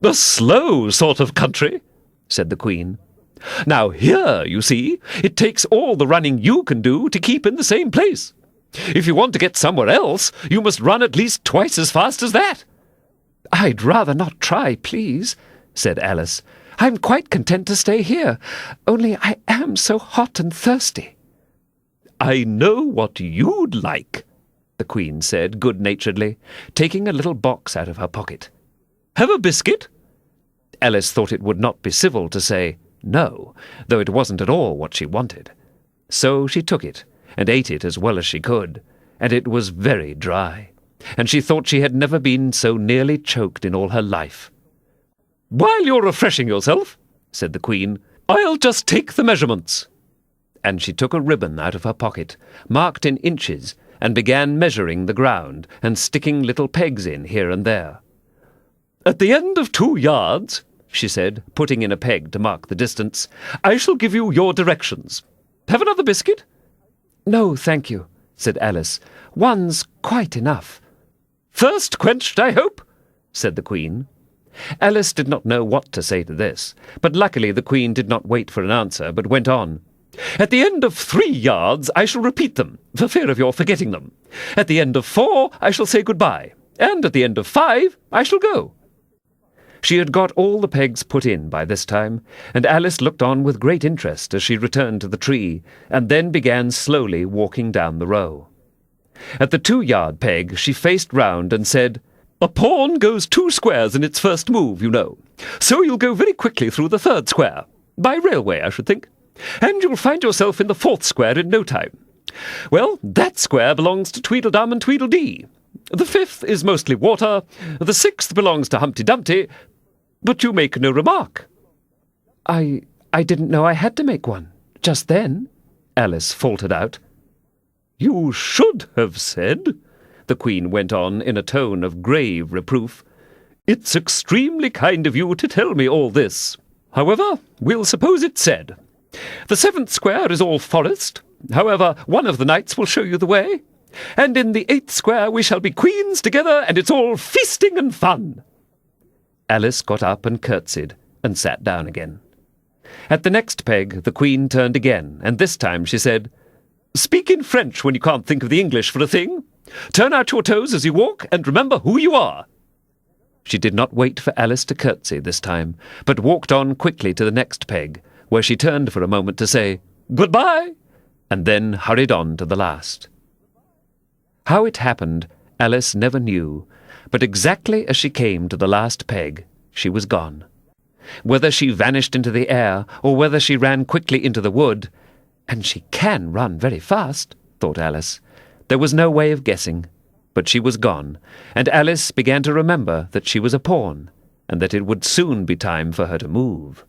"A slow sort of country," said the Queen. "Now here, you see, it takes all the running you can do to keep in the same place. If you want to get somewhere else, you must run at least twice as fast as that." "I'd rather not try, please," said Alice. "I'm quite content to stay here, only I am so hot and thirsty." "I know what you'd like," the Queen said good-naturedly, taking a little box out of her pocket. "Have a biscuit?" Alice thought it would not be civil to say no, though it wasn't at all what she wanted. So she took it, and ate it as well as she could, and it was very dry, and she thought she had never been so nearly choked in all her life. "While you're refreshing yourself," said the Queen, "I'll just take the measurements." And she took a ribbon out of her pocket, marked in inches, and began measuring the ground and sticking little pegs in here and there. "At the end of 2 yards," she said, putting in a peg to mark the distance, "I shall give you your directions. Have another biscuit?" "No, thank you," said Alice. "One's quite enough." "Thirst quenched, I hope?" said the Queen. Alice did not know what to say to this, but luckily the Queen did not wait for an answer, but went on. "At the end of 3 yards I shall repeat them, for fear of your forgetting them. At the end of 4 I shall say goodbye, and at the end of 5 I shall go." She had got all the pegs put in by this time, and Alice looked on with great interest as she returned to the tree, and then began slowly walking down the row. At the 2-yard peg she faced round and said, "A pawn goes 2 squares in its first move, you know. So you'll go very quickly through the 3rd square, by railway, I should think, and you'll find yourself in the 4th square in no time. Well, that square belongs to Tweedledum and Tweedledee. The 5th is mostly water, the 6th belongs to Humpty Dumpty, but you make no remark." I didn't know I had to make one, just then," Alice faltered out. "You should have said," the Queen went on in a tone of grave reproof. "It's extremely kind of you to tell me all this. However, we'll suppose it's said. The 7th square is all forest. However, one of the knights will show you the way. And in the 8th square we shall be queens together, and it's all feasting and fun." Alice got up and curtsied, and sat down again. At the next peg the Queen turned again, and this time she said, "Speak in French when you can't think of the English for a thing. Turn out your toes as you walk, and remember who you are." She did not wait for Alice to curtsy this time, but walked on quickly to the next peg, where she turned for a moment to say, "Goodbye," and then hurried on to the last. How it happened, Alice never knew, but exactly as she came to the last peg, she was gone. Whether she vanished into the air, or whether she ran quickly into the wood, and she can run very fast, thought Alice, there was no way of guessing, but she was gone, and Alice began to remember that she was a pawn, and that it would soon be time for her to move.